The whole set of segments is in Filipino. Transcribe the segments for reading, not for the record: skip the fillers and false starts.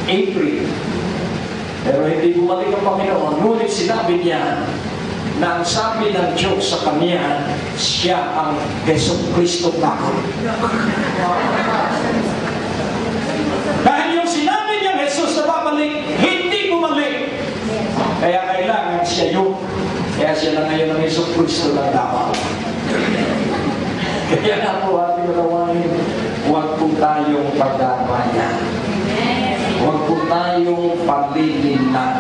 April. Pero hindi bumalik ang Panginoon. Ngunit sinabi niya na ang sabi ng Diyos sa kanya, siya ang Jesucristo bago. Dahil yung sinabi niya Jesus na babalik, hindi bumalik. Kaya kailangan siya yun. Kaya siya na ngayon ang Jesucristo ng dapat. Kaya na po ating malawain, huwag po tayong pagdamayan. Huwag po tayong palilinan.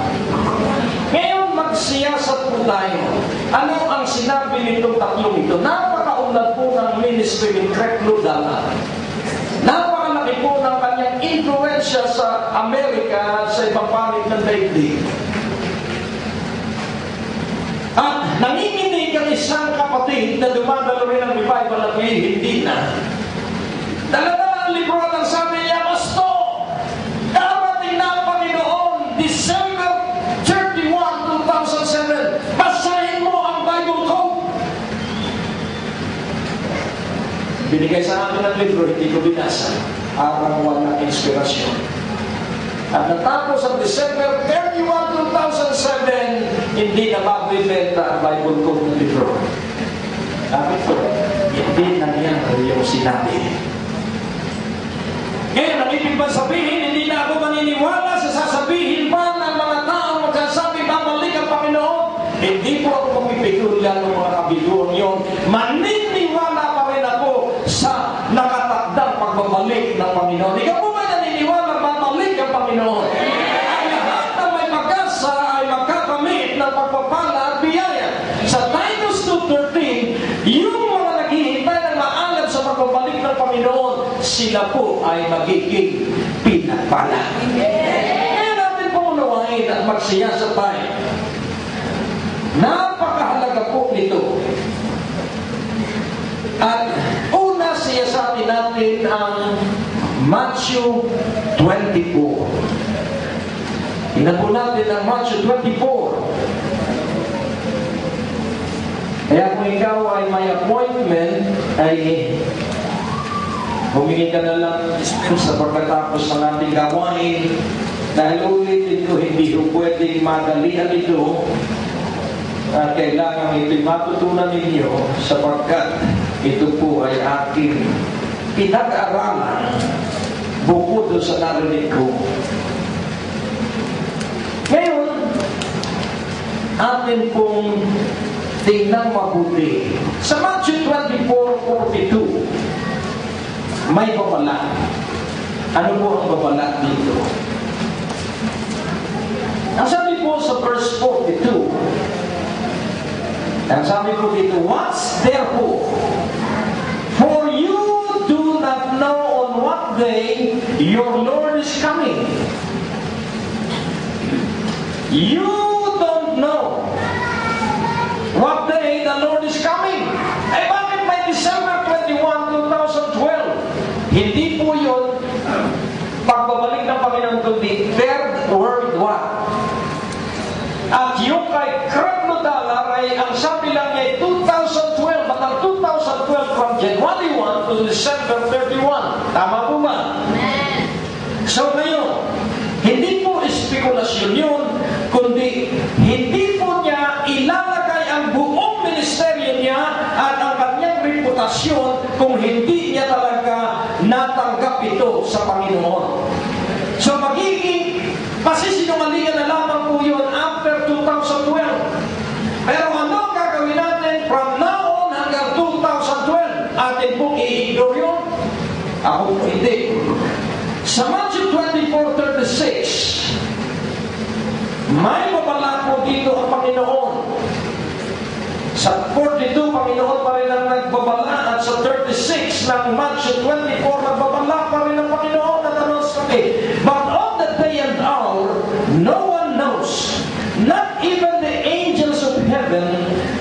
Ngayon, magsiyasat po tayo. Ano ang sinabi nitong tatlong ito? Napakaunlad po ng ministry ni Craig Ludala. Napakalaki po ng kanyang influensya sa Amerika sa ibang panig ng daigdig. At nanginginig ang isang kapatid na dumadalo rin ang revival at ngayon hindi na. Dala-dala ang libro at ang sabi niya, Pasto, darating na ang Panginoon, December 31, 2007. Basahin mo ang Bible ko. Binigay sa akin ang libro, hindi ko binasa. Arang walang inspirasyon. At natapos ang December 31, 2007, hindi na mabibenta ang Bible ko ng libro. Sabi ko, hindi nangyari yung sinabi. Ngayon, ang ibig ba sabihin, hindi na ako maniniwala sa sasabihin pa ng mga tao magsasabi, babalik ang Panginoon. Hindi po ako magpipigulyan ng mga kabiluan yun. Maniniwala pa rin ako sa nakatakdang pagbabalik ng Panginoon. Ikaw po ba naniniwala babalik ang Panginoon? Ang lahat na may pag-asa ay magkakamit ng pagpapala at biyaya. Sa Titus 2:13, yung mga naghihintay ng maalam sa pagbabalik ng Panginoon, sila po ay magiging pinagpala. Kaya natin po unawain at magsiyasa tayo. Napakahalaga po nito. At una siyasatin natin ang Matthew 24. Tingnan po natin ang Matthew 24. Kaya kung ikaw ay may appointment, ay humingi ka na lang sa pagkatapos ng ating gawain. Dahil ulitin ko, hindi ko pwedeng madalihan ito. At kailangan ito'y matutunan ninyo sapagkat ito po ay aking pinag-aralan bukod doon sa narinig ko. Ngayon, atin pong tingnan mabuti. Sa Matthew 24:42, may babala. Ano po ang babala dito? Ang sabi po sa verse 42, ang sabi po dito, what's therefore? For you do not know on what day your Lord is coming. You don't know what day the Lord is coming. Eh bakit may December 21, 2012? Hindi po yun pagbabalik ng Panginoon kundi Third World War. At yung kay Craig Ludala ay ang sabi lang niya 2012, at ang 2012 from January 1 to December 31. Tama po ba? Amen. So ngayon, hindi po espekulasyon yun, kundi hindi po niya ilalagay ang buong ministeryo niya at ang kanyang reputasyon kung hindi niya talaga natanggap ito sa Panginoon. So magiging pasisinungalingan na lamang po yun after 2012. Pero ano ang gagawin natin from now on hanggang 2012? Atin pong i-ignore yun? Ako po hindi. Sa Matthew 24:36, may babala po dito ang Panginoon. Sa 42, Panginoon pa rin ang nagbabala, at sa 36 ng Matthew 24, nagbabala pa rin ang Panginoon at ano sabi, but of the day and hour, no one knows, not even the angels of heaven,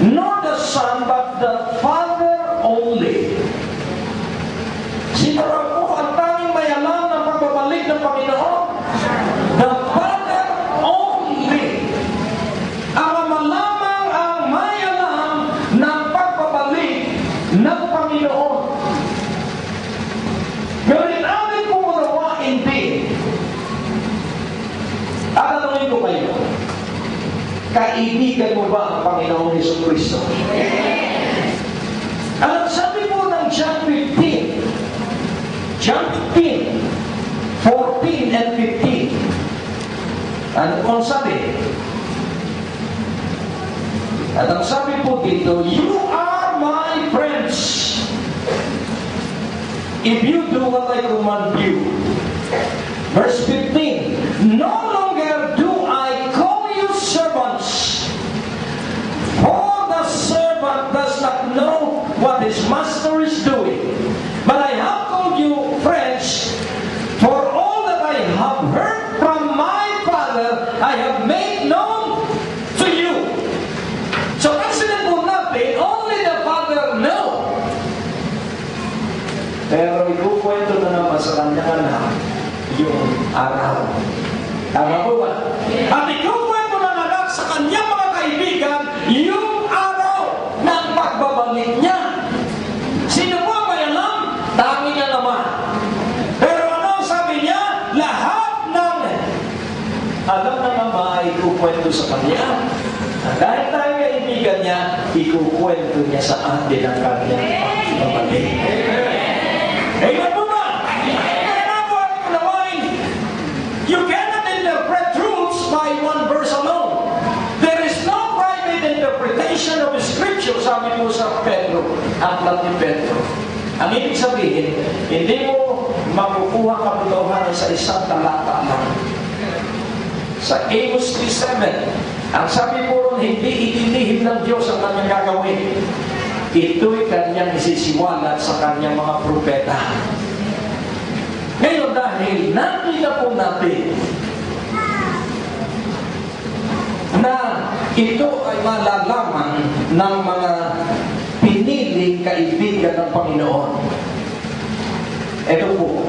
nor the Son, but the Father only. Sino raw po ang tanging may alam ng pagbabalik ng Panginoon? The Father only. Ang malamang ang may alam ng pagbabalik ng Panginoon. Ngunit amin pong unawain din kaibigan mo ba ang Panginoong Jesucristo? Alam, sabi po ng John 15, John 15, 14 and 15. Ano kung sabi? At ang sabi po dito, you are my friends if you do what I command you. Verse 15, no longer do I call you servants, for the servant does not know what his master is doing. But I have called you friends, for all that I have heard from my Father, I have made known to you. So consider po natin, only the Father knows. Pero ikukwento na naman sa kanyang anak yung araw. Tama po ba? At ikukwento ng anak sa kanyang mga kaibigan yung araw ng pagbabalik niya. Sino po ang may alam? Dami niya naman. Pero ano sabi niya? Lahat ng alam ng ama ay ikukwento sa kanya. At dahil tayo kaibigan niya, ikukwento niya sa atin ang kanyang pagbabalik. Amen po ba? Kaya po ang kunawain, you cannot interpret truths by one verse alone. There is no private interpretation of Scripture, sabi mo sa Pedro, aklat ni Pedro. Ang ibig sabihin, hindi mo makukuha katotohanan sa isang talata lang. Sa Amos 3:7, ang sabi po ron, hindi itinihim ng Diyos ang kanyang gagawin. Ito'y kanyang isisiwalat sa kanyang mga propeta. Ngayon, dahil nakita po natin na ito ay malalaman ng mga piniling kaibigan ng Panginoon. Ito po.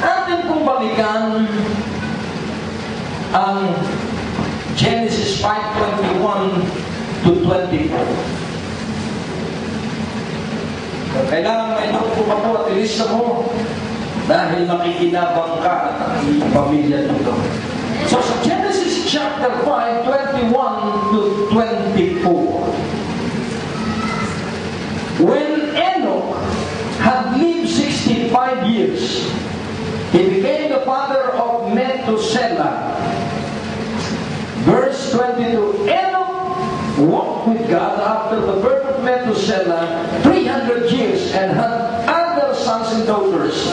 Atin pong balikan ang Genesis 5:21 to 24. Kailangan may nakupo ka po at ilista mo dahil makikinabang ka at ang iyong pamilya nito. So sa Genesis chapter 5, 21 to 24. When Enoch had lived 65 years, he became the father of Methuselah. Verse 22, Enoch walked with God after the birth of Methuselah 300 years and had other sons and daughters.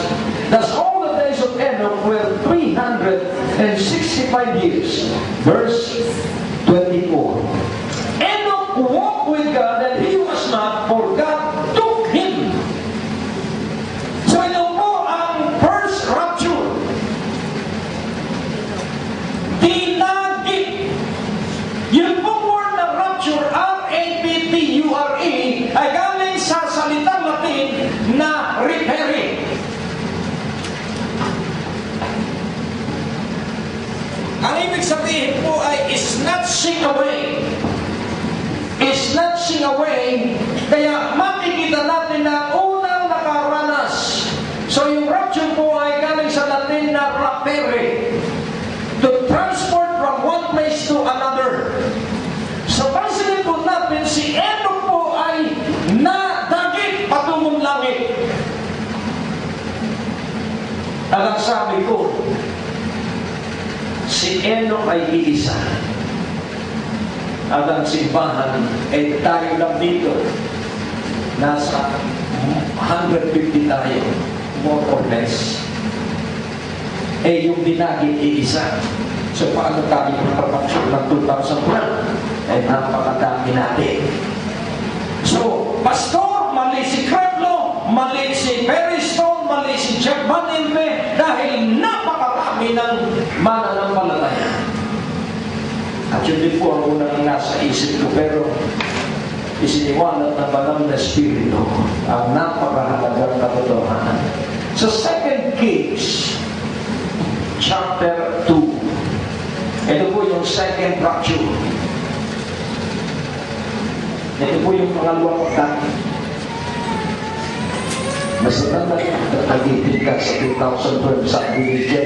Thus all the days of Enoch were 365 years. Verse 24. Enoch walked with God and he was not, for God took him. So ito po ang first rapture. Dinagit. Yung pong word na rapture, R-A-P-T-U-R-E, ay galing sa salitang Latin na repairing. Ang ibig sabihin po ay snatching away. Snatching away, kaya makikita natin na unang nakaranas. So yung rapture po ay galing sa Latin na rapere, to transport from one place to another. So pansinin po natin, si Enoch po ay nadagit patungong langit. At ang sabi ko, si Enoch ay iisa. At ang simbahan ay tayo lang dito. Nasa 150 tayo, more or less. Eh yung dinagit iisa. So paano tayo magpapaksyon ng 2012? Eh napakadami natin. So, Pastor, mali si Kreblo, mali si Perry Stone, mali si Jeff Van Impe, dahil napakarami ng mananampalataya. At yun din po ang unang nasa isip ko, pero isiniwalat ng banal na Espiritu ang napakahalagang katotohanan. Sa 2 Kings chapter 2, ito po yung second rapture. Ito po yung pangalawang pagkain. Mas natanda, nagtagipin ka sa 2012 sa Billy J.